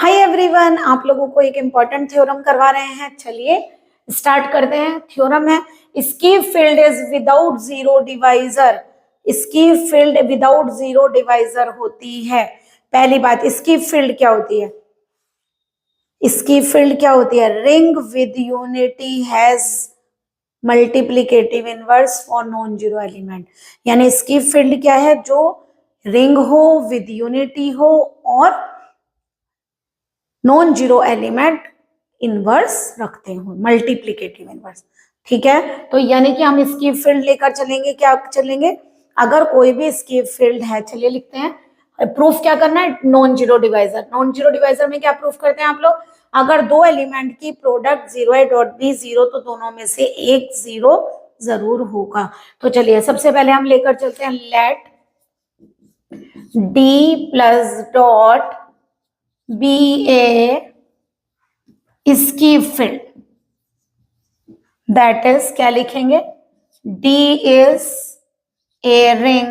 Hi everyone, आप लोगों को एक इम्पॉर्टेंट थ्योरम करवा रहे हैं। चलिए स्टार्ट करते हैं। थ्योरम है इसकी field is without zero divisor. इसकी फील्ड विदाउट जीरो डिवाइजर होती है। पहली बात, इसकी फील्ड क्या होती है? इसकी फील्ड क्या होती है? Ring with unity has multiplicative inverse for non zero element. यानी इसकी फील्ड क्या है? जो रिंग हो, विद यूनिटी हो और नॉन जीरो एलिमेंट इनवर्स रखते हो, मल्टीप्लीकेटिव इनवर्स। ठीक है, तो यानी कि हम इसकी फील्ड लेकर चलेंगे। क्या चलेंगे? अगर कोई भी इसकी फील्ड है, चलिए लिखते हैं। प्रूफ क्या करना है? Non zero divisor. Non zero divisor में क्या प्रूफ करते हैं आप लोग? अगर दो एलिमेंट की प्रोडक्ट जीरो है डॉट बी जीरो, तो दोनों में से एक जीरो जरूर होगा। तो चलिए सबसे पहले हम लेकर चलते हैं let d plus dot b a इसकी फील्ड, दैट इज क्या लिखेंगे? D is a ring,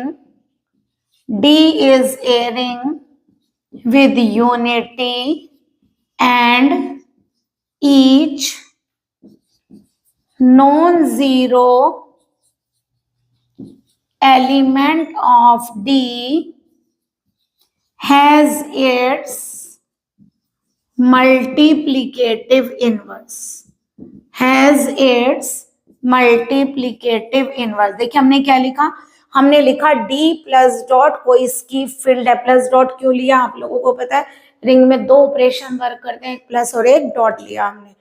D is a ring with unity and each non-zero element of D has its multiplicative inverse, has its multiplicative inverse. देखिए हमने क्या लिखा? हमने लिखा D plus dot, कोई इसकी फील्ड है। प्लस डॉट क्यों लिया? आप लोगों को पता है रिंग में दो ऑपरेशन वर्क करते हैं, एक प्लस और एक डॉट लिया हमने।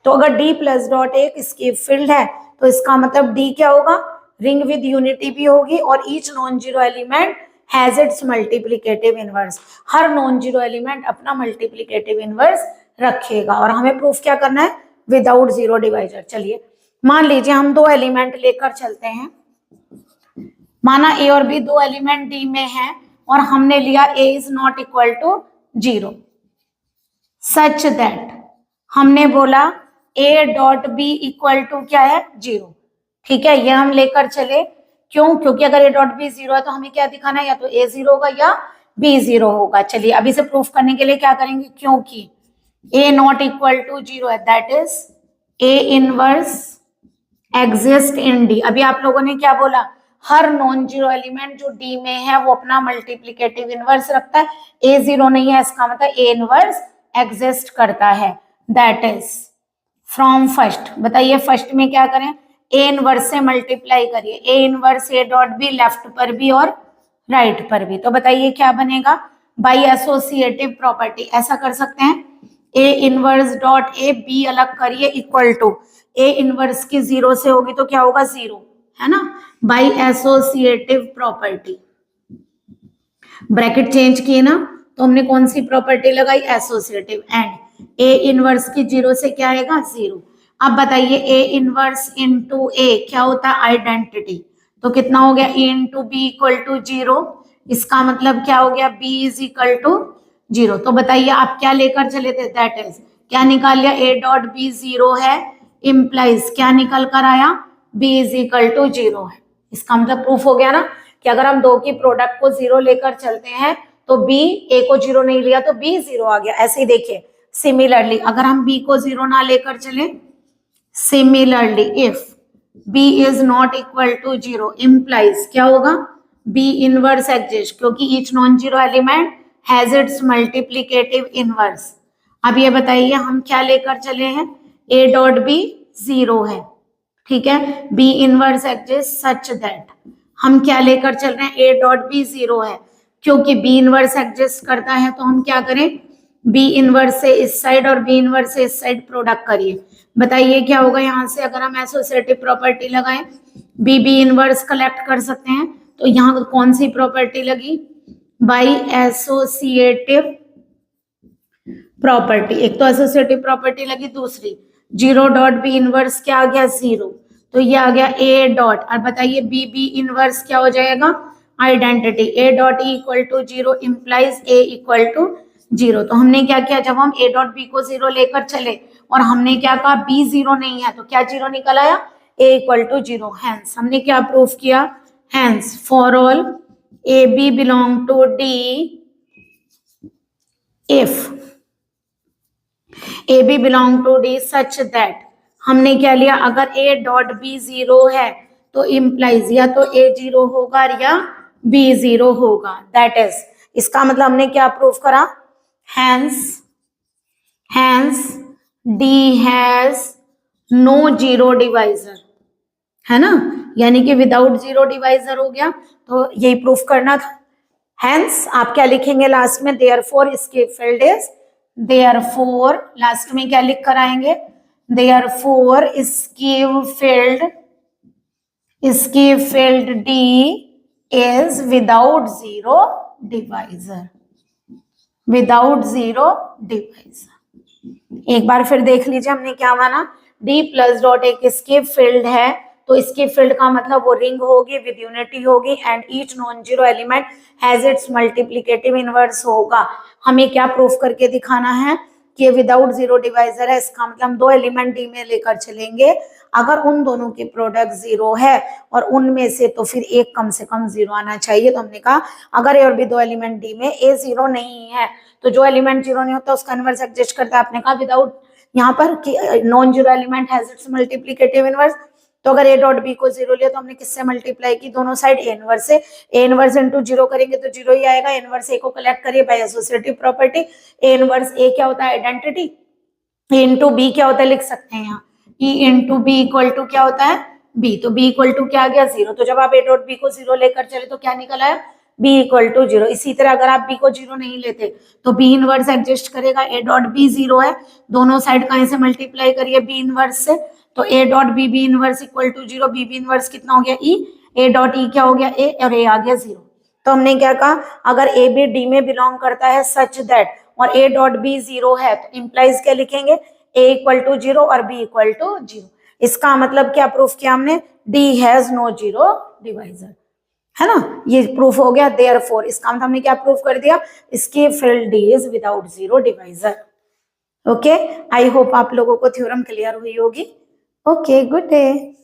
तो अगर D प्लस डॉट एक इसकी फील्ड है, तो इसका मतलब D क्या होगा? रिंग विद यूनिटी भी होगी और each non zero element has its multiplicative inverse. Her non zero element अपना मल्टीप्लीकेटिव इनवर्स रखेगा। और हमें प्रूफ क्या करना है? Without zero divisor. चलिए मान लीजिए हम दो एलिमेंट लेकर चलते हैं। माना ए और बी दो एलिमेंट डी में हैं और हमने लिया a is not equal to zero, such that हमने बोला a dot b equal to क्या है? जीरो। ठीक है, ये हम लेकर चले। क्यों? क्योंकि अगर ए डॉट बी जीरो है तो हमें क्या दिखाना है? या तो ए जीरो होगा या बी जीरो होगा। चलिए अभी से प्रूफ करने के लिए क्या करेंगे? क्योंकि ए नॉट इक्वल टू जीरो है, that is A inverse exist in D. अभी आप लोगों ने क्या बोला? हर नॉन जीरो एलिमेंट जो डी में है वो अपना मल्टीप्लीकेटिव इनवर्स रखता है। ए जीरो नहीं है, इसका मतलब ए इनवर्स एग्जिस्ट करता है। That is from first. बताइए फर्स्ट में क्या करें? ए इनवर्स से मल्टीप्लाई करिए। ए inverse A dot be left पर भी और राइट पर भी। तो बताइए क्या बनेगा? बाई एसोसिएटिव प्रॉपर्टी ऐसा कर सकते हैं। A inverse dot A B अलग करिए इक्वल टू ए इनवर्स की जीरो से होगी तो क्या होगा? जीरो, है ना? By associative property. Bracket change किए ना, तो हमने कौन सी प्रॉपर्टी लगाई? एसोसिएटिव। एंड ए इनवर्स की जीरो से क्या आएगा? जीरो। अब बताइए ए इनवर्स इनटू ए क्या होता है? आइडेंटिटी। तो कितना हो गया? A into b equal to zero. इसका मतलब क्या हो गया? B is equal to zero. तो बताइए आप क्या लेकर चले थे? दैट इज क्या निकाल लिया? ए डॉट बी जीरो है, इम्प्लाइज क्या निकल कर आया? B is equal to zero है। इसका मतलब प्रूफ हो गया ना कि अगर हम दो की प्रोडक्ट को जीरो लेकर चलते हैं तो बी, ए को जीरो नहीं लिया तो बी जीरो आ गया। ऐसे ही देखिए सिमिलरली अगर हम बी को जीरो ना लेकर चले, similarly if B is not equal to zero implies क्या होगा? बी इनवर्स एग्जिस्ट, क्योंकि each non zero element has its multiplicative inverse. अब ये बताइए हम क्या लेकर चले हैं? ए डॉट बी जीरो है, ठीक है, B inverse exist such that हम क्या लेकर चल रहे हैं? ए डॉट बी जीरो है, क्योंकि बी इनवर्स एग्जिस्ट करता है तो हम क्या करें? बी इनवर्स से इस साइड और बी इनवर्स से इस साइड प्रोडक्ट करिए। बताइए क्या होगा यहाँ से? अगर हम एसोसिएटिव प्रॉपर्टी लगाएं, बी इनवर्स कलेक्ट कर सकते हैं, तो यहाँ कौन सी प्रॉपर्टी लगी? By associative property. एक तो एसोसिएटिव प्रॉपर्टी लगी, दूसरी जीरो डॉट बी इनवर्स क्या आ गया? जीरो। तो ये आ गया ए डॉट। और बताइए बी इनवर्स क्या हो जाएगा? Identity. A dot E equal to zero implies A equal to zero. तो हमने क्या किया? जब हम ए डॉट बी को जीरो लेकर चले और हमने क्या कहा? बी जीरो नहीं है, तो क्या जीरो निकल आया? A equal to zero. Hence हमने क्या प्रूफ किया? Hence for all A B belong to D if A B belong to D such that, हमने क्या लिया, अगर ए डॉट बी जीरो है तो इम्प्लाइज या तो ए जीरो होगा या बी जीरो होगा, दैट इज, इसका मतलब हमने क्या प्रूव करा, hence D has no zero divisor, है ना, यानी कि विदाउट जीरो डिवाइजर हो गया, तो यही प्रूफ करना था। हैंस आप क्या लिखेंगे लास्ट में, देयरफॉर इसके फील्ड इज, देयरफॉर लास्ट में क्या लिख कर आएंगे, देयरफॉर इसकी field D is without zero divisor, without zero divisor. एक बार फिर देख लीजिए हमने क्या माना, डी प्लस डॉट एक इसकी फील्ड है, तो इसकी फील्ड का मतलब वो रिंग होगी विद यूनिटी होगी, and each non zero element has it's multiplicative inverse होगा। हमें क्या प्रूफ करके दिखाना है कि विदाउट जीरो डिवाइजर है, इसका मतलब हम दो एलिमेंट डी में लेकर चलेंगे, अगर उन दोनों की प्रोडक्ट जीरो है और उनमें से तो फिर एक कम से कम जीरो आना चाहिए। तो हमने कहा अगर ए और बी दो एलिमेंट डी में ए जीरो नहीं है तो जो एलिमेंट जीरो नहीं होता उसका इनवर्स एग्जिस्ट करता है। आपने कहा विदाउट यहाँ पर कि non zero element has it's multiplicative inverse, तो अगर ए डॉट बी को जीरो लिया तो हमने किससे मल्टीप्लाई की, दोनों साइड ए इनवर्स से, ए इनवर्स इनटू जीरो करेंगे तो जीरो ही आएगा। इनवर्स ए को कलेक्ट करिए by associative property, a inverse a क्या होता है, आइडेंटिटी, ए इनटू बी क्या होता है, लिख सकते हैं यहाँ ई इनटू बी इक्वल टू क्या होता है बी, तो बी इक्वल टू क्या आ गया जीरो, तो जब आप ए डॉट बी को जीरो लेकर चले तो क्या निकल आया बी इक्वल टू जीरो। इसी तरह अगर आप बी को जीरो नहीं लेते तो बी इनवर्स एडजस्ट करेगा, ए डॉट बी जीरो है, दोनों साइड कहीं से मल्टीप्लाई करिए बी इनवर्स से, तो A dot B inverse equal to zero, B inverse कितना हो गया ई, ए डॉट ई क्या हो गया ए, और ए आ गया जीरो। तो हमने क्या कहा, अगर ए बी डी में बिलोंग करता है सच दैट और ए डॉट बी जीरो है तो इंप्लाइज क्या लिखेंगे, ए इक्वल टू जीरो और बी इक्वल टू जीरो। इसका मतलब क्या प्रूफ किया हमने, D has no zero divisor, है ना, ये प्रूफ हो गया। देयरफॉर इसका मतलब हमने क्या प्रूफ कर दिया, इसकी field D is without zero divisor. Okay, I hope आप लोगों को थ्योरम क्लियर हुई होगी। Okay, good day.